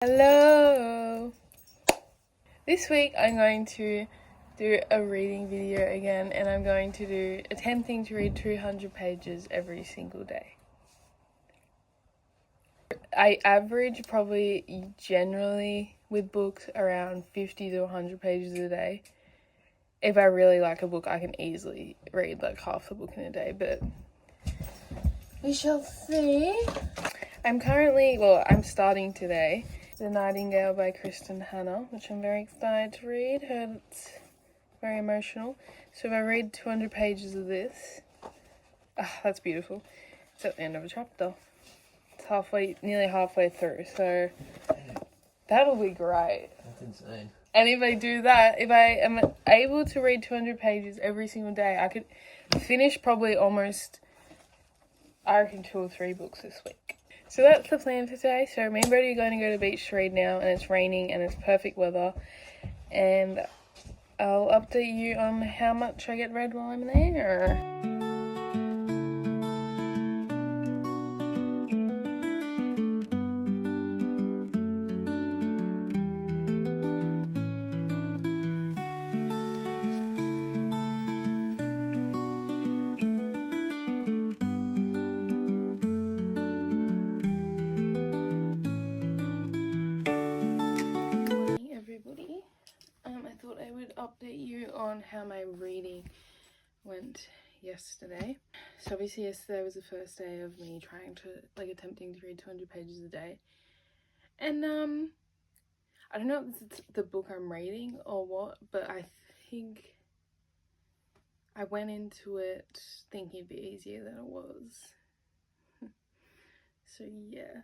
Hello! This week I'm going to do a reading video again, and I'm going to do attempting to read 200 pages every single day. I average probably generally with books around 50 to 100 pages a day. If I really like a book, I can easily read like half the book in a day, but we shall see. I'm starting today The Nightingale by Kristen Hanna, which I'm very excited to read. Heard it's very emotional. So if I read 200 pages of this, that's beautiful. It's at the end of a chapter. It's nearly halfway through, so that'll be great. That's insane. And if I do that, if I am able to read 200 pages every single day, I could finish probably almost, I reckon, 2 or 3 books this week. So that's the plan for today. So me and Brody are going to go to the beach to read now, and it's raining and it's perfect weather. And I'll update you on how much I get read while I'm there. I thought I would update you on how my reading went yesterday. So obviously yesterday was the first day of me attempting to read 200 pages a day. And I don't know if it's the book I'm reading or what, but I think I went into it thinking it'd be easier than it was. So yeah.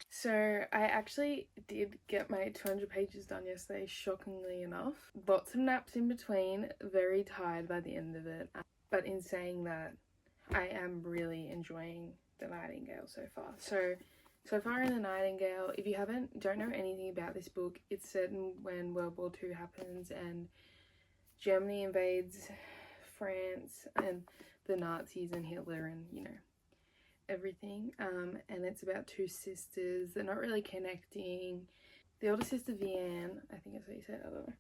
So I actually did get my 200 pages done yesterday, shockingly enough. Lots of naps in between, very tired by the end of it. But in saying that, I am really enjoying The Nightingale so far. So far in The Nightingale, if you don't know anything about this book, it's set when World War II happens and Germany invades France and the Nazis and Hitler and, everything. And it's about 2 sisters. They're not really connecting. The older sister, Vianne, I think that's what you said, I don't know,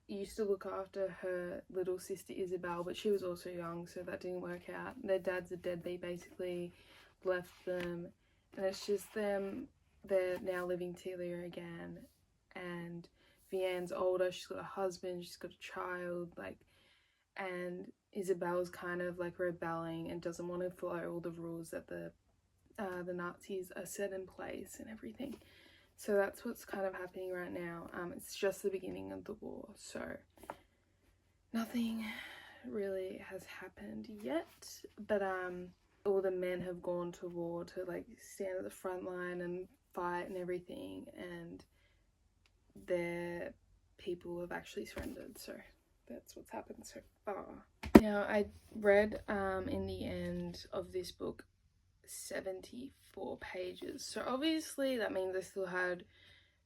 used to look after her little sister Isabel, but she was also young, so that didn't work out. Their dad's a deadbeat, basically left them, and it's just them. They're now living together again, and Vianne's older, she's got a husband, she's got a child, and Isabel's kind of rebelling and doesn't want to follow all the rules that the Nazis are set in place and everything. So that's what's kind of happening right now. It's just the beginning of the war, so nothing really has happened yet, but all the men have gone to war to stand at the front line and fight and everything, and their people have actually surrendered, so that's what's happened so far. Now, I read in the end of this book 74 pages, so obviously that means I still had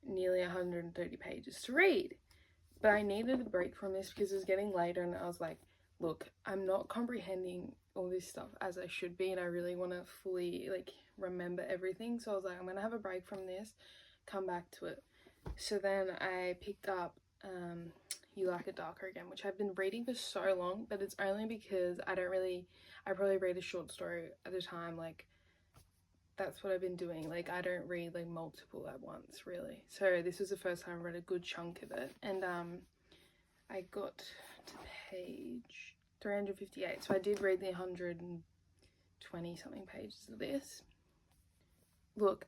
nearly 130 pages to read, but I needed a break from this because it was getting later, and I was like, look, I'm not comprehending all this stuff as I should be, and I really want to fully remember everything, so I was like, I'm gonna have a break from this, come back to it. So then I picked up You Like It Darker again, which I've been reading for so long, but it's only because I probably read a short story at a time. That's what I've been doing. I don't read multiple at once, really. So this was the first time I read a good chunk of it, and I got to page 358, so I did read the 120 something pages of this. Look,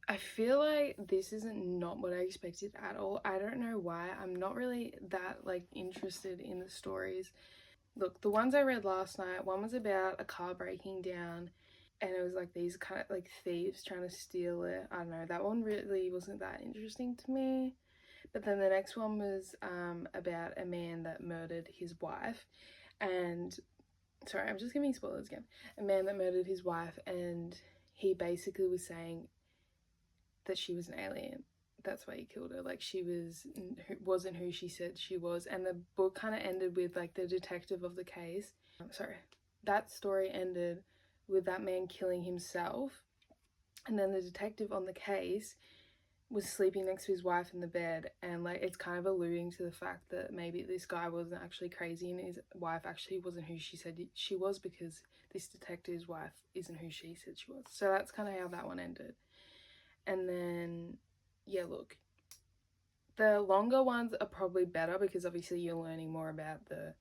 I feel like this isn't not what I expected at all. I don't know why. I'm not really that interested in the stories. Look, the ones I read last night, one was about a car breaking down, and it was these kind of thieves trying to steal it. I don't know, that one really wasn't that interesting to me. But then the next one was about a man that murdered his wife, and sorry, I'm just giving spoilers again. A man that murdered his wife, and he basically was saying that she was an alien. That's why he killed her. She wasn't who she said she was. And the book kind of ended with the detective of the case. That story ended with that man killing himself, and then the detective on the case was sleeping next to his wife in the bed, and like it's kind of alluding to the fact that maybe this guy wasn't actually crazy and his wife actually wasn't who she said she was, because this detective's wife isn't who she said she was. So that's kind of how that one ended. And then yeah, look, the longer ones are probably better because obviously you're learning more about the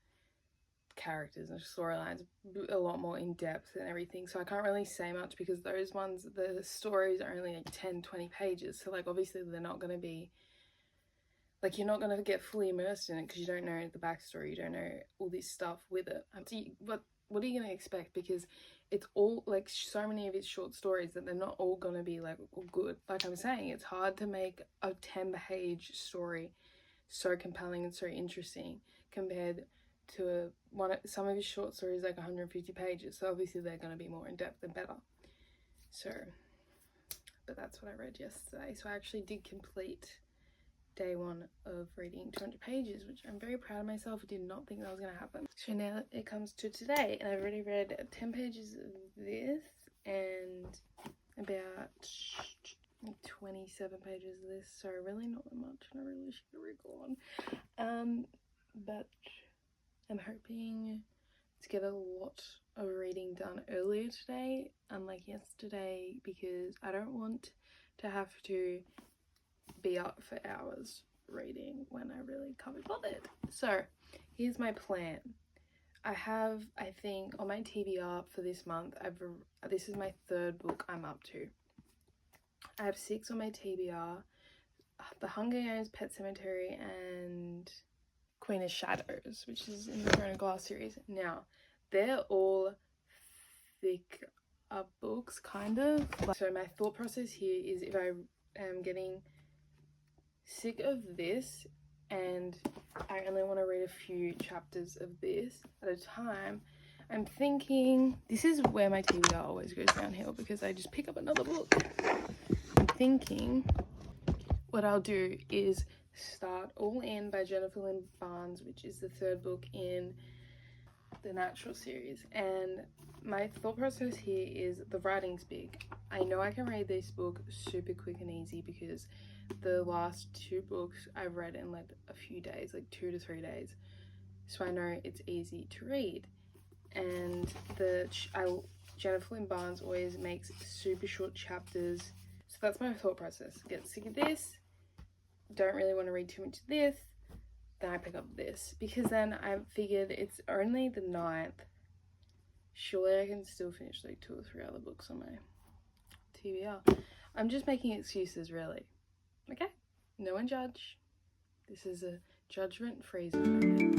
characters and storylines a lot more in depth and everything. So I can't really say much because those ones, the stories are only like 10-20 pages. So like obviously they're not going to be like, you're not going to get fully immersed in it because you don't know the backstory, you don't know all this stuff with it. So what are you going to expect? Because it's all like so many of his short stories that they're not all going to be like good. Like I'm saying, it's hard to make a 10-page story so compelling and so interesting compared to some of his short stories like 150 pages. So obviously they're going to be more in depth and better. So, but that's what I read yesterday. So I actually did complete day one of reading 200 pages, which I'm very proud of myself. I did not think that was going to happen. So now it comes to today, and I've already read 10 pages of this and about 27 pages of this, so really not that much, and I really should have read on. But I'm hoping to get a lot of reading done earlier today, unlike yesterday, because I don't want to have to be up for hours reading when I really can't be bothered. So here's my plan. I think on my TBR for this month, this is my 3rd book I'm up to. I have 6 on my TBR: The Hunger Games, Pet Sematary, and Queen of Shadows, which is in the Throne of Glass series. Now, they're all thick books, kind of. So my thought process here is, if I am getting sick of this and I only want to read a few chapters of this at a time, I'm thinking, this is where my TBR always goes downhill because I just pick up another book. I'm thinking what I'll do is start All In by Jennifer Lynn Barnes, which is the 3rd book in the Natural series. And my thought process here is the writing's big. I know I can read this book super quick and easy because the last 2 books I've read in like a few days, like 2 to 3 days. So I know it's easy to read. And Jennifer Lynn Barnes always makes super short chapters. So that's my thought process. Get sick of this, don't really want to read too much of this, then I pick up this, because then I figured it's only the 9th. Surely I can still finish like 2 or 3 other books on my TBR. I'm just making excuses, really. Okay? No one judge. This is a judgment-free zone.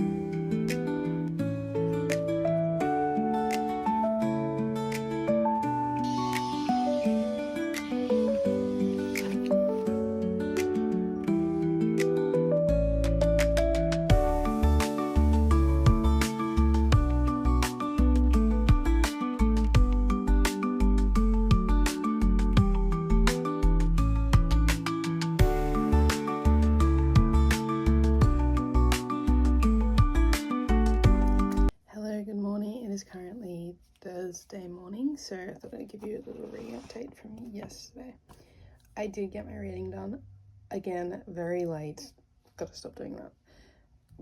Currently Thursday morning, so I thought I'd give you a little reading update from yesterday. I did get my reading done. Again, very late. Gotta stop doing that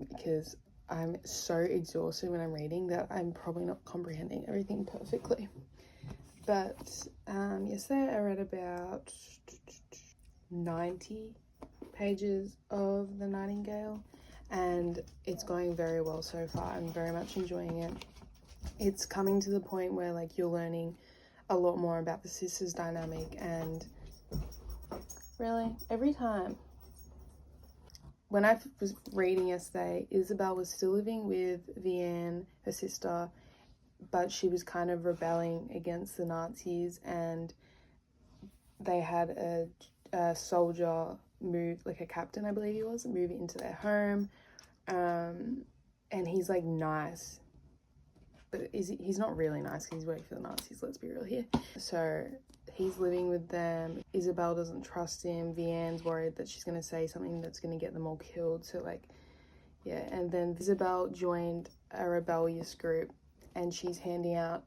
because I'm so exhausted when I'm reading that I'm probably not comprehending everything perfectly. But yesterday I read about 90 pages of The Nightingale, and it's going very well so far. I'm very much enjoying it. It's coming to the point where like you're learning a lot more about the sisters dynamic, and really every time. When I was reading yesterday, Isabel was still living with Vianne, her sister, but she was kind of rebelling against the Nazis, and they had a soldier move, like a captain I believe he was, move into their home, and he's like nice, but he's not really nice because he's working for the Nazis, let's be real here. So he's living with them. Isabel doesn't trust him. Vianne's worried that she's going to say something that's going to get them all killed. So like, yeah. And then Isabel joined a rebellious group, and she's handing out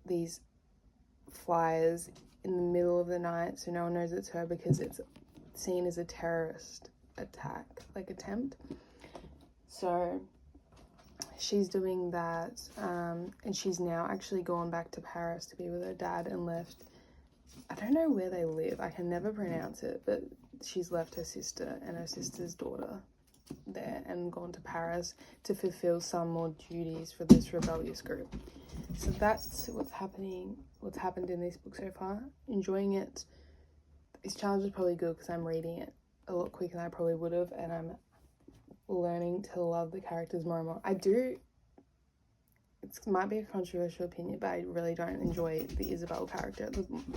these flyers in the middle of the night so no one knows it's her, because it's seen as a terrorist attack, like attempt. So she's doing that, and she's now actually gone back to Paris to be with her dad and left, I don't know where they live, I can never pronounce it, but she's left her sister and her sister's daughter there and gone to Paris to fulfill some more duties for this rebellious group. So that's what's happened in this book so far. Enjoying it. This challenge is probably good because I'm reading it a lot quicker than I probably would have, and I'm learning to love the characters more and more. It might be a controversial opinion, but I really don't enjoy the Isabel character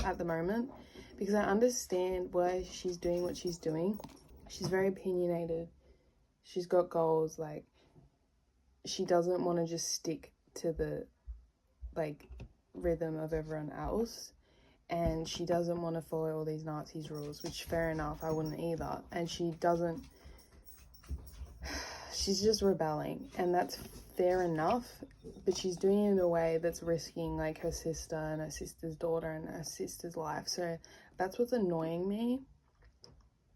at the moment, because I understand why she's doing what she's doing. She's very opinionated. She's got goals. Like, she doesn't want to just stick to the like rhythm of everyone else, and she doesn't want to follow all these Nazis rules, which fair enough, I wouldn't either. And she's just rebelling, and that's fair enough, but she's doing it in a way that's risking like her sister and her sister's daughter and her sister's life. So that's what's annoying me.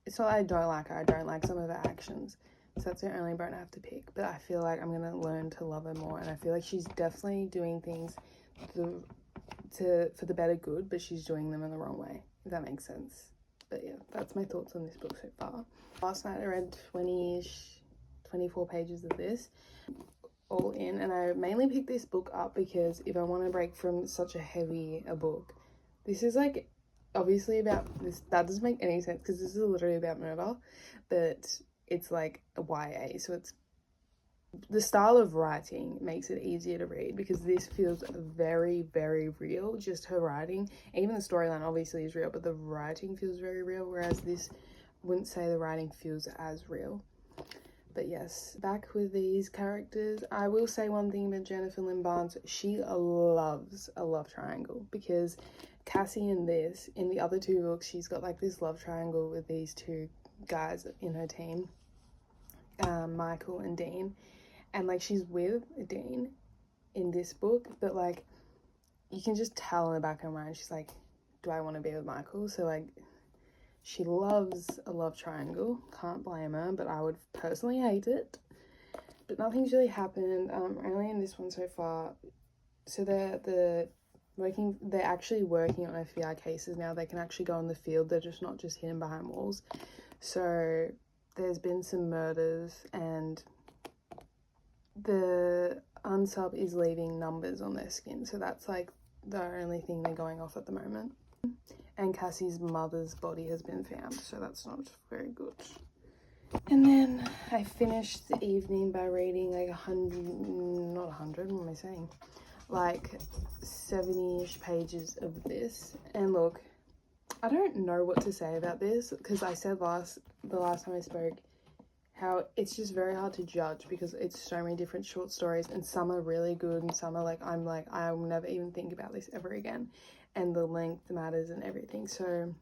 It's not that I don't like her, I don't like some of her actions, so that's the only bone I have to pick. But I feel like I'm gonna learn to love her more, and I feel like she's definitely doing things for the better good, but she's doing them in the wrong way, if that makes sense. But yeah, that's my thoughts on this book so far. Last night I read 24 pages of this all in, and I mainly picked this book up because if I want to break from such a book, this is like obviously about this, that doesn't make any sense because this is literally about murder, but it's like a YA, so it's the style of writing makes it easier to read because this feels very, very real. Just her writing, even the storyline obviously is real, but the writing feels very real, whereas this, I wouldn't say the writing feels as real. But yes, back with these characters. I will say one thing about Jennifer Lynn Barnes, she loves a love triangle, because Cassie in the other two books, she's got like this love triangle with these two guys in her team, Michael and Dean, and like she's with Dean in this book, but like you can just tell in the back of her mind she's like, do I want to be with Michael? So like she loves a love triangle, can't blame her, but I would personally hate it. But nothing's really happened, only in this one so far. So they're actually working on FBI cases now. They can actually go in the field, they're just not just hidden behind walls. So there's been some murders, and the unsub is leaving numbers on their skin, so that's like the only thing they're going off at the moment. And Cassie's mother's body has been found, so that's not very good. And then I finished the evening by reading like 70-ish pages of this. And look, I don't know what to say about this, because I said the last time I spoke how it's just very hard to judge because it's so many different short stories, and some are really good and some are like, I will never even think about this ever again, and the length matters and everything. So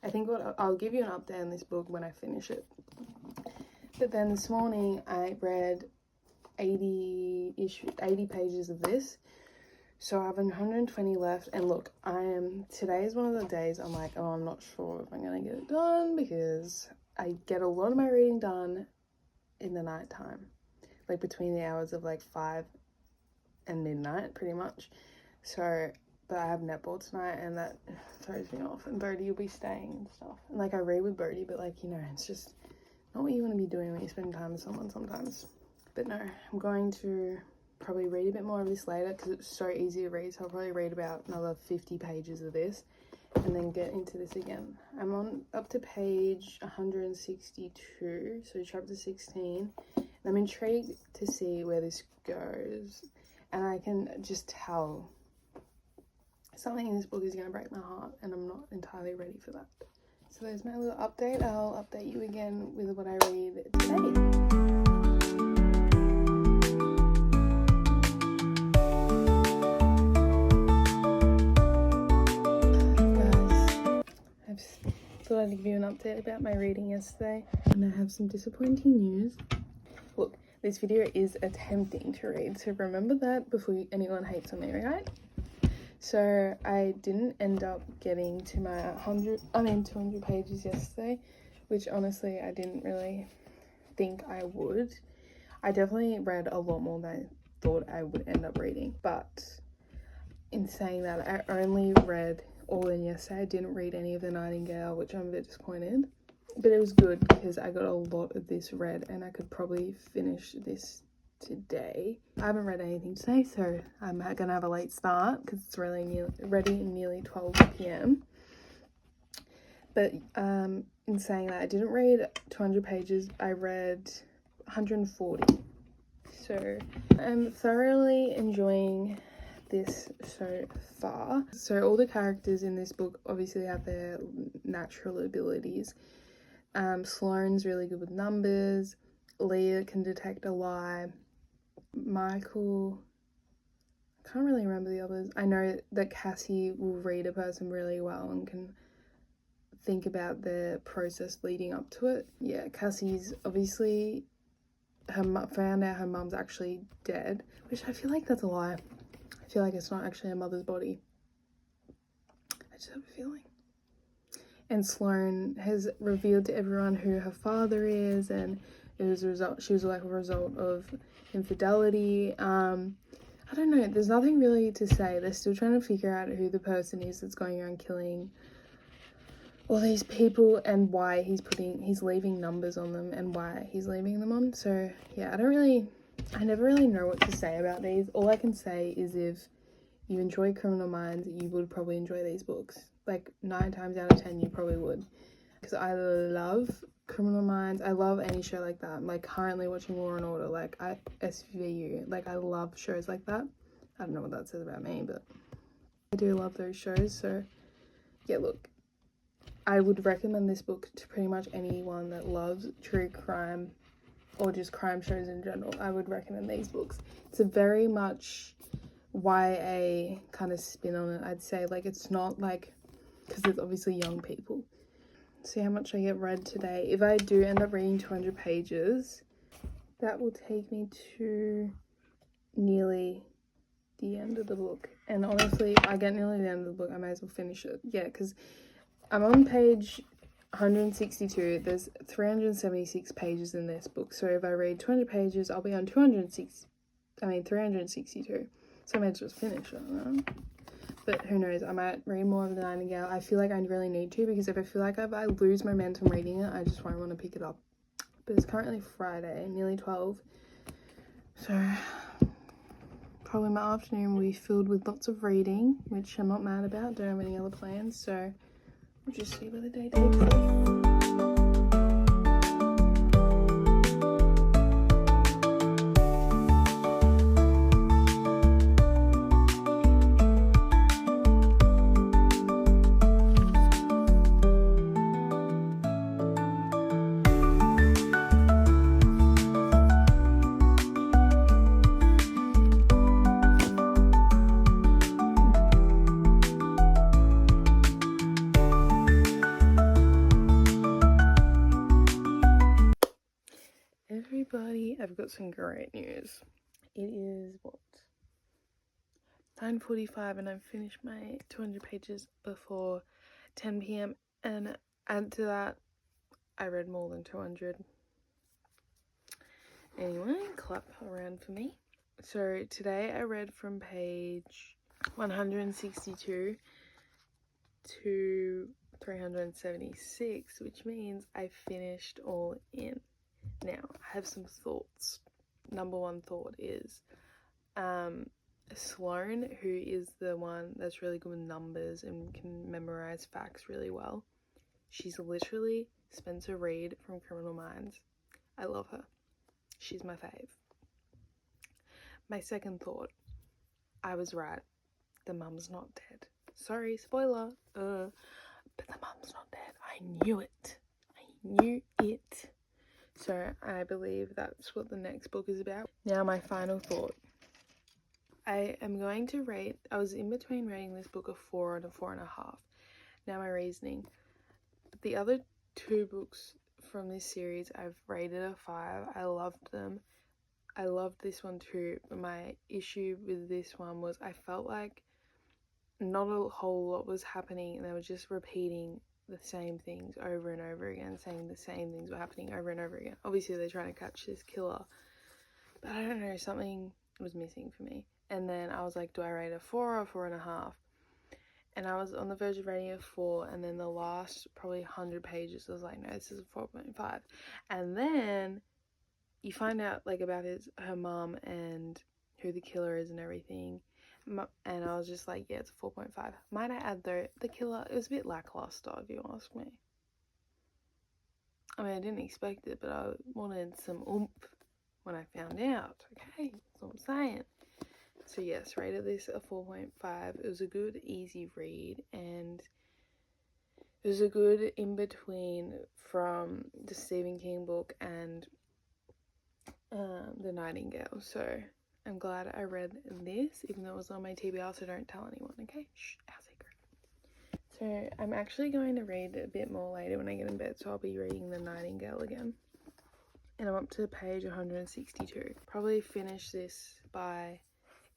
I think I'll give you an update on this book when I finish it. But then this morning I read 80 pages of this, so I have 120 left. And look, today is one of the days I'm like, oh, I'm not sure if I'm gonna get it done, because I get a lot of my reading done in the night time, like between the hours of like 5 and midnight pretty much. So, but I have netball tonight and that throws me off, and Bodhi will be staying and stuff, and like I read with Bodhi, but like, you know, it's just not what you want to be doing when you spend time with someone sometimes. But no, I'm going to probably read a bit more of this later because it's so easy to read, so I'll probably read about another 50 pages of this and then get into this again. I'm up to page 162, so chapter 16. And I'm intrigued to see where this goes, and I can just tell something in this book is going to break my heart, and I'm not entirely ready for that. So there's my little update. I'll update you again with what I read today. Thought I'd give you an update about my reading yesterday, and I have some disappointing news. Look, this video is attempting to read, so remember that before anyone hates on me, right? So I didn't end up getting to my 200 pages yesterday, which honestly I didn't really think I would. I definitely read a lot more than I thought I would end up reading, but in saying that, I only read All In yesterday. I didn't read any of The Nightingale, which I'm a bit disappointed, but it was good because I got a lot of this read and I could probably finish this today. I haven't read anything today, so I'm gonna have a late start because it's really nearly 12 p.m. But in saying that, I didn't read 200 pages. I read 140. So I'm thoroughly enjoying this so far. So all the characters in this book obviously have their natural abilities. Sloane's really good with numbers. Leah can detect a lie. Michael, I can't really remember the others. I know that Cassie will read a person really well and can think about the process leading up to it. Yeah, Cassie's obviously found out her mum's actually dead, which I feel like that's a lie. I feel like it's not actually her mother's body. I just have a feeling. And Sloane has revealed to everyone who her father is, and it was she was like a result of infidelity. I don't know, there's nothing really to say. They're still trying to figure out who the person is that's going around killing all these people and why he's leaving numbers on them and why he's leaving them on. So yeah, I never really know what to say about these. All I can say is if you enjoy Criminal Minds, you would probably enjoy these books. Like 9 times out of 10 you probably would, because I love Criminal Minds. I love any show like that. I'm like currently watching Law and Order, like SVU. Like I love shows like that. I don't know what that says about me, but I do love those shows. So yeah, look, I would recommend this book to pretty much anyone that loves true crime or just crime shows in general. I would recommend these books. It's a very much YA kind of spin on it, I'd say. Like it's not like, because it's obviously young people. See how much I get read today. If I do end up reading 200 pages, that will take me to nearly the end of the book. And honestly, if I get nearly the end of the book, I may as well finish it. Yeah, because I'm on page 162. There's 376 pages in this book. So if I read 200 pages, I'll be on 362. So I may just finish it, I don't know. But who knows, I might read more of The Nightingale. I feel like I really need to, because if I feel like I lose momentum reading it, I just won't want to pick it up. But it's currently Friday, nearly 12. So probably my afternoon will be filled with lots of reading, which I'm not mad about. Don't have any other plans, so we'll just see where the day takes us. Everybody, I've got some great news. It is what, 9:45, and I've finished my 200 pages before 10 p.m. and add to that, I read more than 200. Anyway, clap around for me. So today I read from page 162 to 376, which means I finished All In. Now, I have some thoughts. Number one thought is Sloane, who is the one that's really good with numbers and can memorize facts really well. She's literally Spencer Reid from Criminal Minds. I love her. She's my fave. My second thought, I was right. The mum's not dead. Sorry, spoiler. But the mum's not dead. I knew it. I knew it. So I believe that's what the next book is about. Now my final thought. I am going to rate, I was in between rating this book a 4 and a 4.5. Now my reasoning. The other 2 books from this series I've rated a 5. I loved them. I loved this one too, but my issue with this one was I felt like not a whole lot was happening and they were just repeating the same things over and over again, saying the same things were happening over and over again. Obviously, they're trying to catch this killer, but I don't know, something was missing for me. And then I was like, do I rate a 4 or 4.5? And I was on the verge of rating a 4, and then the last probably 100 pages was like, no, this is a 4.5. And then you find out like about her mum and who the killer is and everything. And I was just like, yeah, it's a 4.5. Might I add though, the killer, it was a bit lackluster if you ask me. I mean, I didn't expect it, but I wanted some oomph when I found out. Okay, that's what I'm saying. So yes, rated this a 4.5. It was a good, easy read, and it was a good in-between from the Stephen King book and The Nightingale. So I'm glad I read this, even though it was on my TBR, so don't tell anyone, okay? Shh, our secret. So I'm actually going to read a bit more later when I get in bed, so I'll be reading The Nightingale again. And I'm up to page 162. Probably finish this by,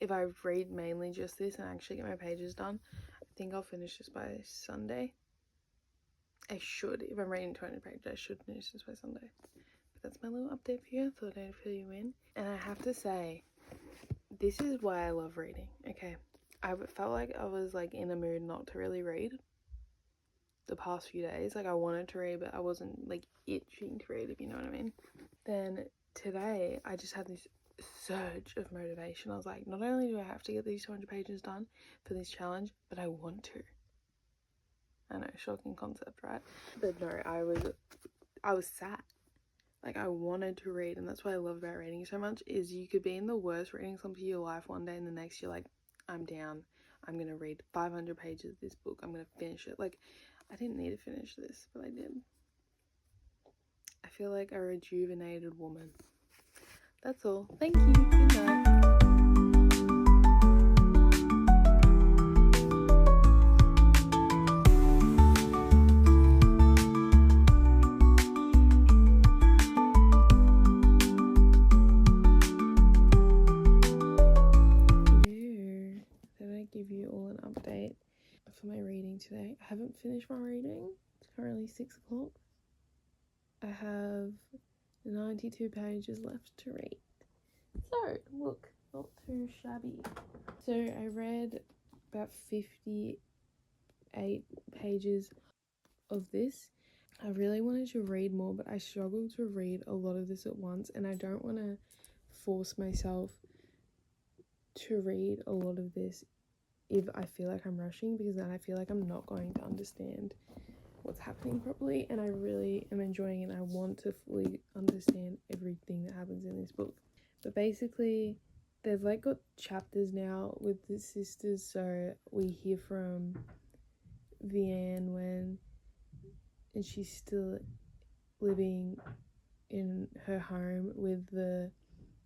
if I read mainly just this and actually get my pages done, I think I'll finish this by Sunday. I should, if I'm reading 200 pages, I should finish this by Sunday. But that's my little update for you. I thought I'd fill you in. And I have to say, this is why I love reading, okay? I felt like I was like in a mood not to really read the past few days. Like I wanted to read, but I wasn't like itching to read, if you know what I mean. Then today I just had this surge of motivation. I was like, not only do I have to get these 200 pages done for this challenge, but I want to. I know, shocking concept, right? But no, I was sad. Like I wanted to read, and that's what I love about reading so much, is you could be in the worst reading slump of your life one day, and the next you're like, I'm down. I'm gonna read 500 pages of this book. I'm gonna finish it. Like, I didn't need to finish this, but I did. I feel like a rejuvenated woman. That's all. Thank you. Good night. Give you all an update for my reading today. I haven't finished my reading. It's currently 6 o'clock. I have 92 pages left to read. So, look, not too shabby. So, I read about 58 pages of this. I really wanted to read more, but I struggled to read a lot of this at once, and I don't want to force myself to read a lot of this if I feel like I'm rushing, because then I feel like I'm not going to understand what's happening properly, and I really am enjoying it, and I want to fully understand everything that happens in this book. But basically, they've like got chapters now with the sisters, so we hear from Vianne and she's still living in her home with the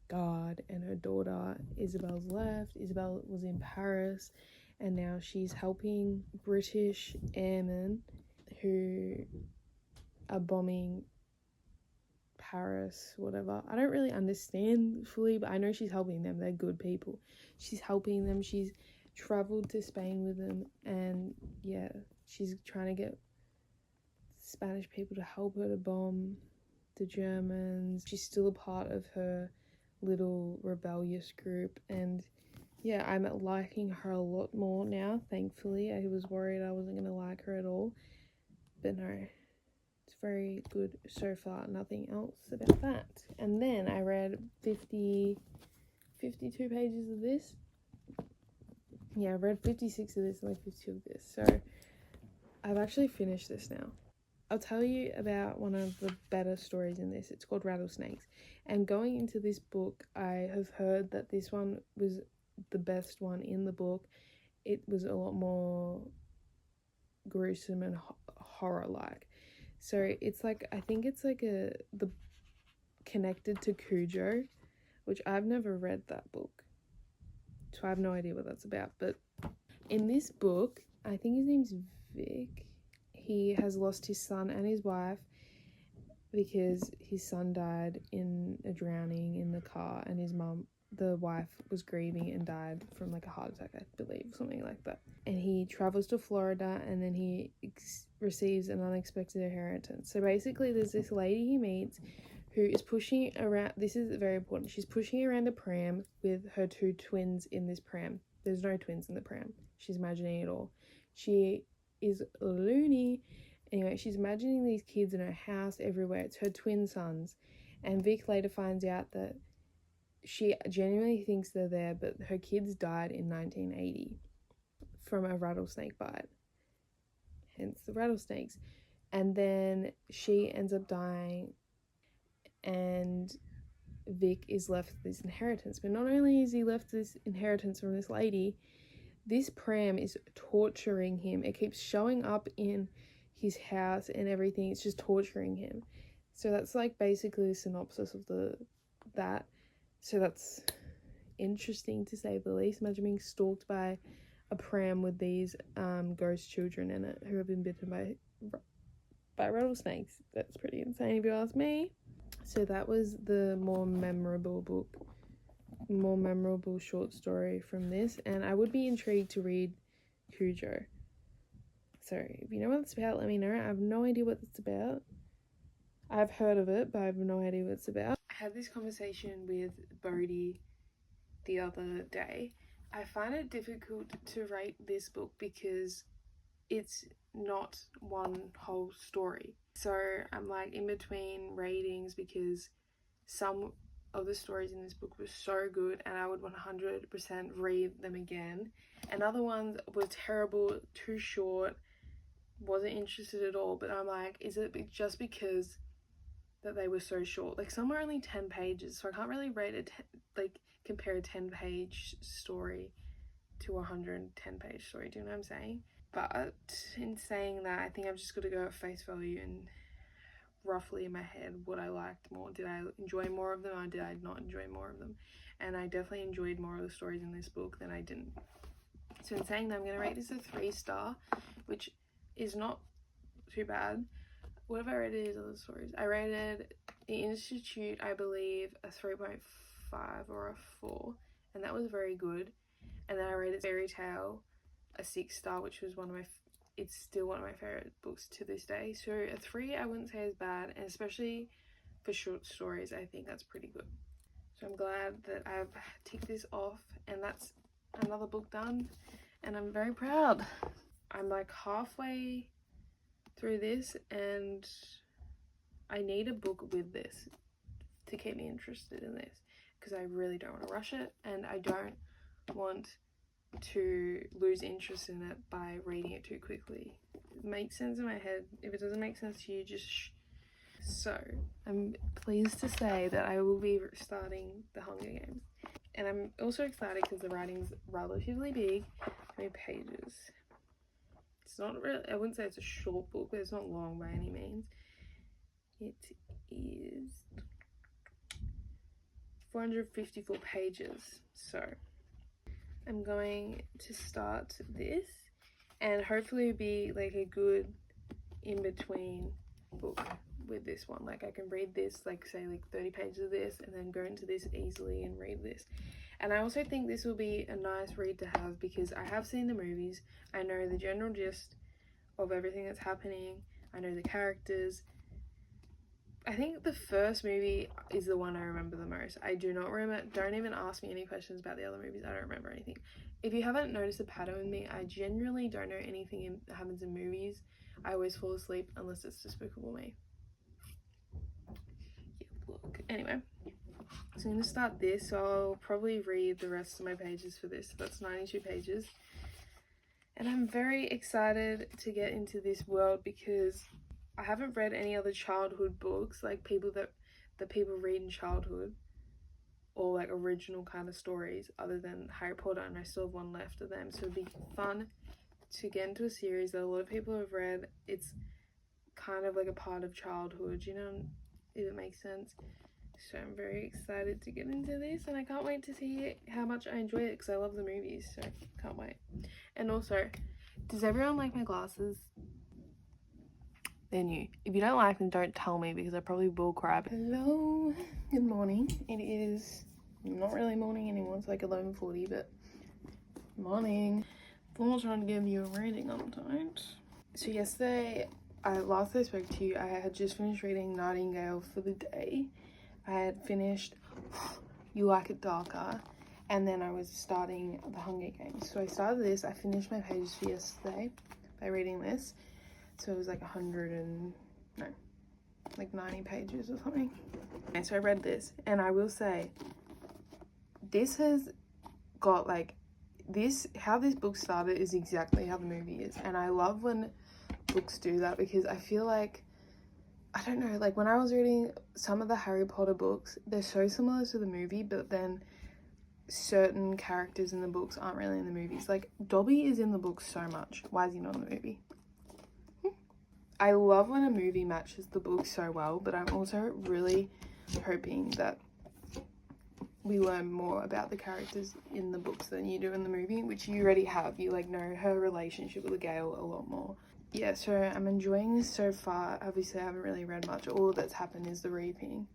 guard, and her daughter Isabel's left. Isabel was in Paris, and now she's helping British airmen who are bombing Paris, whatever. I don't really understand fully, but I know she's helping them. They're good people. She's helping them. She's traveled to Spain with them, and yeah, she's trying to get Spanish people to help her to bomb the Germans. She's still a part of her little rebellious group, and yeah, I'm liking her a lot more now, thankfully. I was worried I wasn't going to like her at all, but no, it's very good so far. Nothing else about that. And then I read 52 pages of this. Yeah, I read 56 of this and like 52 of this, so I've actually finished this now. I'll tell you about one of the better stories in this. It's called Rattlesnakes. And going into this book, I have heard that this one was the best one in the book. It was a lot more gruesome and horror-like. So it's like, I think it's like the connected to Cujo, which I've never read that book, so I have no idea what that's about. But in this book, I think his name's Vic. He has lost his son and his wife because his son died in a drowning in the car, and his mum the wife was grieving and died from like a heart attack, I believe, something like that. And he travels to Florida, and then he receives an unexpected inheritance. So basically there's this lady he meets who is pushing around, this is very important, she's pushing around a pram with her 2 twins in this pram. There's no twins in the pram. She's imagining it all. She is loony. Anyway, she's imagining these kids in her house everywhere. It's her twin sons. And Vic later finds out that she genuinely thinks they're there, but her kids died in 1980 from a rattlesnake bite. Hence the rattlesnakes. And then she ends up dying, and Vic is left with this inheritance. But not only is he left this inheritance from this lady, this pram is torturing him. It keeps showing up in his house and everything. It's just torturing him. So that's like basically the synopsis of that. So that's interesting to say the least. Imagine being stalked by a pram with these ghost children in it who have been bitten by rattlesnakes. That's pretty insane if you ask me. So that was the more memorable short story from this, and I would be intrigued to read Cujo. So if you know what it's about, let me know. I have no idea what it's about. I've heard of it, but I have no idea what it's about. I had this conversation with Bodhi the other day. I find it difficult to rate this book because it's not one whole story. So I'm like in between ratings because some of the stories in this book were so good and I would 100% read them again. And other ones were terrible, too short, wasn't interested at all. But I'm like, is it just because that they were so short? Like some are only 10 pages, so I can't really rate compare a 10-page story to a 110-page story. Do you know what I'm saying? But in saying that, I think I've just got to go at face value and roughly in my head what I liked more. Did I enjoy more of them or did I not enjoy more of them? And I definitely enjoyed more of the stories in this book than I didn't. So in saying that, I'm going to rate this a 3-star, which is not too bad. What have I rated these other stories? I rated The Institute, I believe, a 3.5 or a 4, and that was very good. And then I rated Fairy Tale a 6-star, which was it's still one of my favorite books to this day. So a 3 I wouldn't say is bad, and especially for short stories, I think that's pretty good. So I'm glad that I've ticked this off, and that's another book done, and I'm very proud. I'm like halfway through this, and I need a book with this to keep me interested in this, because I really don't want to rush it, and I don't want to lose interest in it by reading it too quickly. It makes sense in my head. If it doesn't make sense to you, just So I'm pleased to say that I will be starting The Hunger Games, and I'm also excited because the writing's relatively big. How many pages? It's not really, I wouldn't say it's a short book, but it's not long by any means. It is 454 pages. So I'm going to start this and hopefully be like a good in-between book with this one. Like I can read this, like say like 30 pages of this and then go into this easily and read this. And I also think this will be a nice read to have because I have seen the movies. I know the general gist of everything that's happening. I know the characters. I think the first movie is the one I remember the most. I do not remember, don't even ask me any questions about the other movies. I don't remember anything. If you haven't noticed a pattern with me, I generally don't know anything that happens in movies. I always fall asleep unless it's Despicable Me. Yeah, look. Anyway, so I'm going to start this. So I'll probably read the rest of my pages for this. So that's 92 pages. And I'm very excited to get into this world because I haven't read any other childhood books, like people that people read in childhood, or like original kind of stories other than Harry Potter, and I still have one left of them. So it'd be fun to get into a series that a lot of people have read. It's kind of like a part of childhood, you know, if it makes sense. So I'm very excited to get into this, and I can't wait to see how much I enjoy it because I love the movies, so can't wait. And also, does everyone like my glasses? They're new. If you don't like them, don't tell me because I probably will cry. Hello, good morning. It is not really morning anymore, it's like 11:40, but morning. I'm trying to give you a reading update. So yesterday, last I spoke to you, I had just finished reading Nightingale for the day. I had finished You Like It Darker, and then I was starting The Hunger Games. So I started this, I finished my pages for yesterday by reading this. So it was like 90 pages or something. And so I read this, and I will say, this has got like, how this book started is exactly how the movie is. And I love when books do that, because I feel like, I don't know, like when I was reading some of the Harry Potter books, they're so similar to the movie, but then certain characters in the books aren't really in the movies. Like Dobby is in the book so much. Why is he not in the movie? I love when a movie matches the book so well, but I'm also really hoping that we learn more about the characters in the books than you do in the movie, which you already have. You like know her relationship with Gale a lot more. Yeah, so I'm enjoying this so far. Obviously I haven't really read much. All that's happened is the reaping.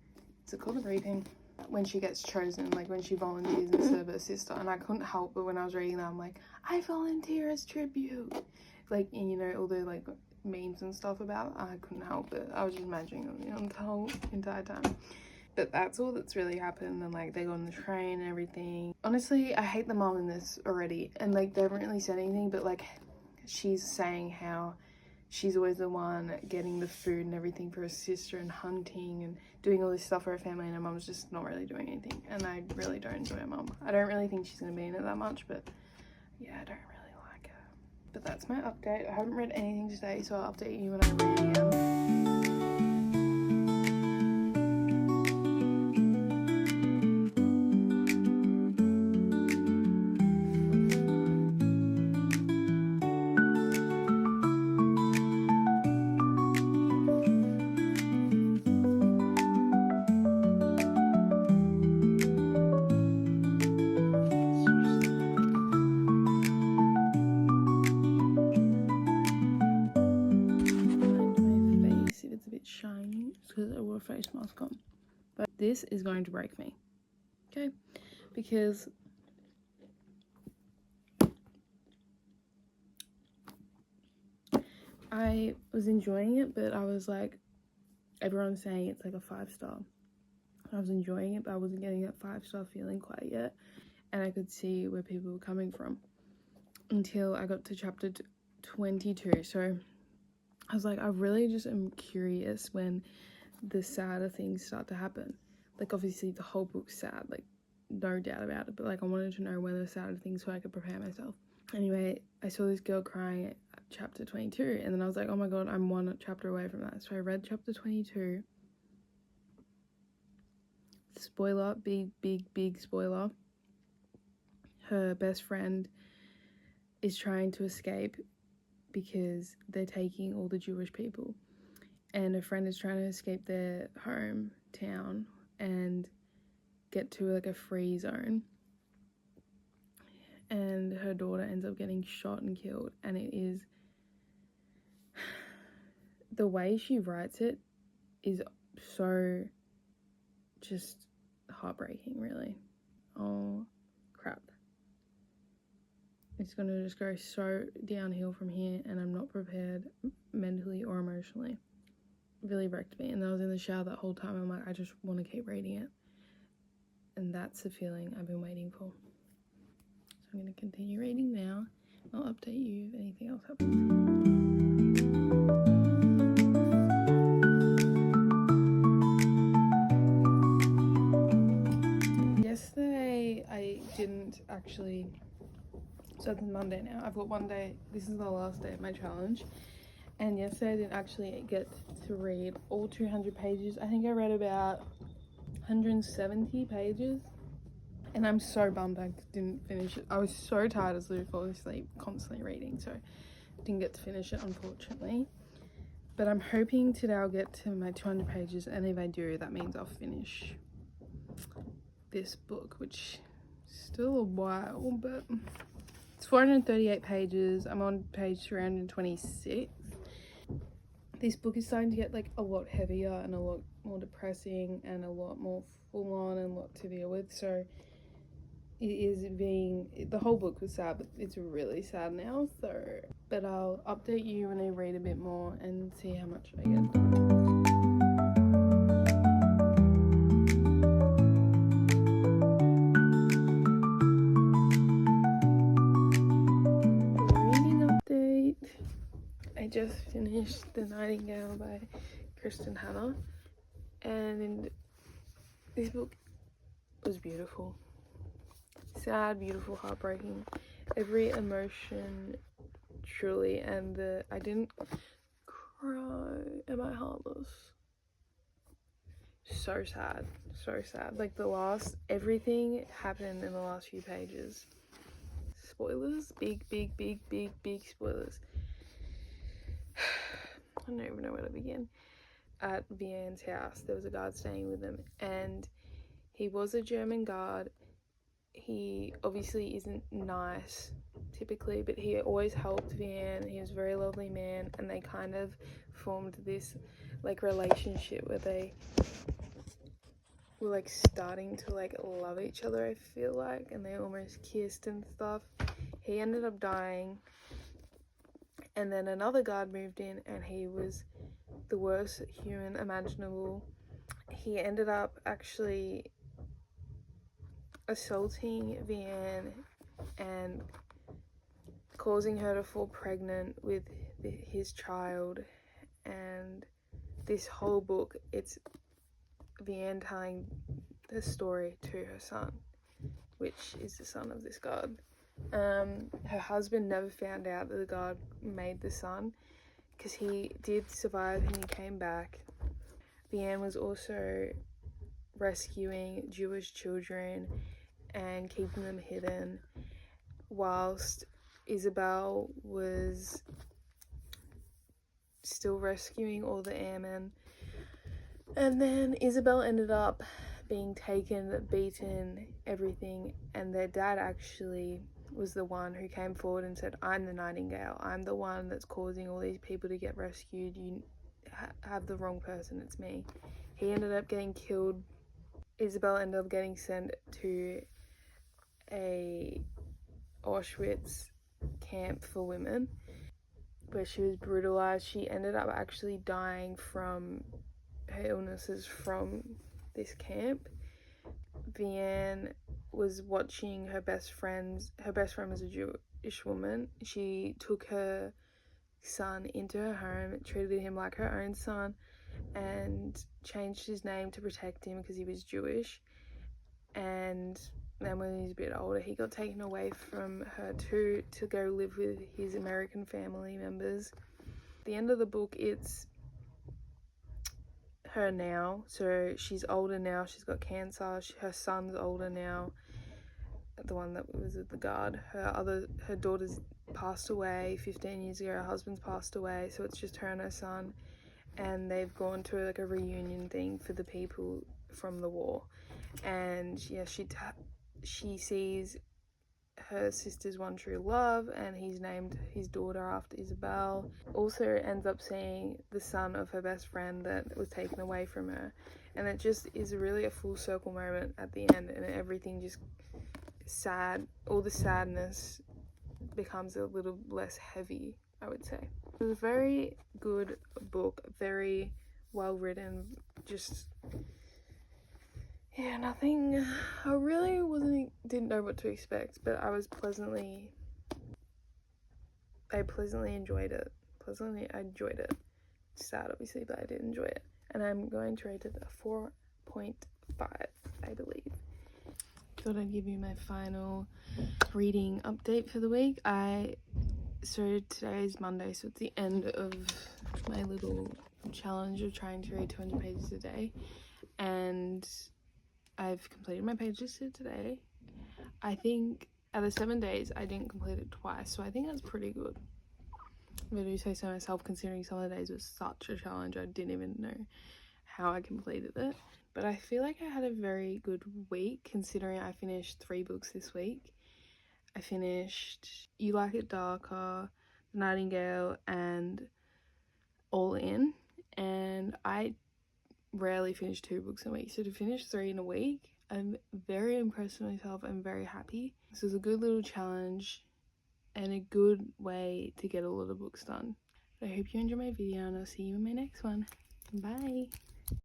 Is it called the reaping? When she gets chosen, like when she volunteers and serve her sister, and I couldn't help but when I was reading that, I'm like, I volunteer as tribute. Like, and you know, all the like memes and stuff about it, I couldn't help it. I was just imagining them the whole entire time. But that's all that's really happened, and like they got on the train and everything. Honestly, I hate the mom in this already, and like they haven't really said anything, but like she's saying how she's always the one getting the food and everything for her sister and hunting and doing all this stuff for her family, and her mom's just not really doing anything. And I really don't enjoy her mom. I don't really think she's gonna be in it that much, but yeah, I don't really like her. But that's my update. I haven't read anything today, so I'll update you when I read again. Shiny because I wore a face mask on, but this is going to break me, okay, because I was enjoying it, but I was like, everyone's saying it's like a 5-star. I was enjoying it, but I wasn't getting that 5-star feeling quite yet, and I could see where people were coming from until I got to chapter 22. So I was like, I really just am curious when the sadder things start to happen. Like obviously the whole book's sad, like no doubt about it, but like I wanted to know when the sadder things so I could prepare myself. Anyway, I saw this girl crying at chapter 22, and then I was like, oh my god, I'm one chapter away from that. So I read chapter 22. Spoiler, big spoiler. Her best friend is trying to escape because they're taking all the Jewish people, and her friend is trying to escape their hometown and get to like a free zone, and her daughter ends up getting shot and killed. And it is, the way she writes it is so just heartbreaking, really. Oh crap, it's gonna just go so downhill from here, and I'm not prepared mentally or emotionally. It really wrecked me, and I was in the shower that whole time. I'm like, I just want to keep reading it, and that's the feeling I've been waiting for. So I'm going to continue reading now. I'll update you if anything else happens. Yesterday I didn't actually, so it's Monday now, I've got one day, this is the last day of my challenge, and yesterday I didn't actually get to read all 200 pages. I think I read about 170 pages, and I'm so bummed I didn't finish it. I was so tired as I fall asleep constantly reading, so I didn't get to finish it, unfortunately. But I'm hoping today I'll get to my 200 pages, and if I do, that means I'll finish this book, which is still a while, but it's 438 pages. I'm on page 326. This book is starting to get like a lot heavier and a lot more depressing and a lot more full on and a lot to deal with. So it is the whole book was sad, but it's really sad now. So, but I'll update you when I read a bit more and see how much I get done. I just finished The Nightingale by Kristin Hannah, and this book was beautiful. Sad, beautiful, heartbreaking, every emotion truly, and I didn't cry. Am I heartless? So sad, so sad. Like everything happened in the last few pages. Spoilers, big spoilers. I don't even know where to begin. At Vianne's house, there was a guard staying with them, and he was a German guard. He obviously isn't nice typically, but he always helped Vianne. He was a very lovely man, and they kind of formed this like relationship where they were like starting to like love each other, I feel like, and they almost kissed and stuff. He ended up dying, and then another guard moved in, and he was the worst human imaginable. He ended up actually assaulting Vianne and causing her to fall pregnant with his child. And this whole book, it's Vianne telling the story to her son, which is the son of this guard. Her husband never found out that the guard made the son, because he did survive and he came back. Vianne was also rescuing Jewish children and keeping them hidden, whilst Isabel was still rescuing all the airmen. And then Isabel ended up being taken, beaten, everything, and their dad actually was the one who came forward and said, I'm the Nightingale, I'm the one that's causing all these people to get rescued, you have the wrong person, it's me. He ended up getting killed. Isabel ended up getting sent to a Auschwitz camp for women where she was brutalized. She ended up actually dying from her illnesses from this camp. Vianne was watching her best friend was a Jewish woman. She took her son into her home, treated him like her own son, and changed his name to protect him because he was Jewish. And then when he was a bit older, he got taken away from her too to go live with his American family members. At the end of the book, it's her now, so she's older now, she's got cancer, her son's older now, the one that was at the guard. Her daughter's passed away 15 years ago, her husband's passed away, so it's just her and her son, and they've gone to like a reunion thing for the people from the war. And yeah, she sees her sister's one true love, and he's named his daughter after Isabel. Also ends up seeing the son of her best friend that was taken away from her, and it just is really a full circle moment at the end, and everything just sad, all the sadness becomes a little less heavy, I would say. It was a very good book, very well written, just yeah, nothing. I really didn't know what to expect, but I pleasantly enjoyed it. I enjoyed it. It's sad, obviously, but I did enjoy it. And I'm going to rate it a 4.5, I believe. Thought I'd give you my final reading update for the week. So today is Monday, so it's the end of my little challenge of trying to read 200 pages a day. And I've completed my pages today. I think out of 7 days, I didn't complete it twice, so I think that's pretty good. If I do say so myself, considering some of the days was such a challenge, I didn't even know how I completed it. But I feel like I had a very good week, considering I finished 3 books this week. I finished You Like It Darker, The Nightingale, and All In, and I rarely finish 2 books a week, so to finish 3 in a week, I'm very impressed with myself. I'm very happy. This is a good little challenge and a good way to get a lot of books done. I hope you enjoyed my video, and I'll see you in my next one. Bye.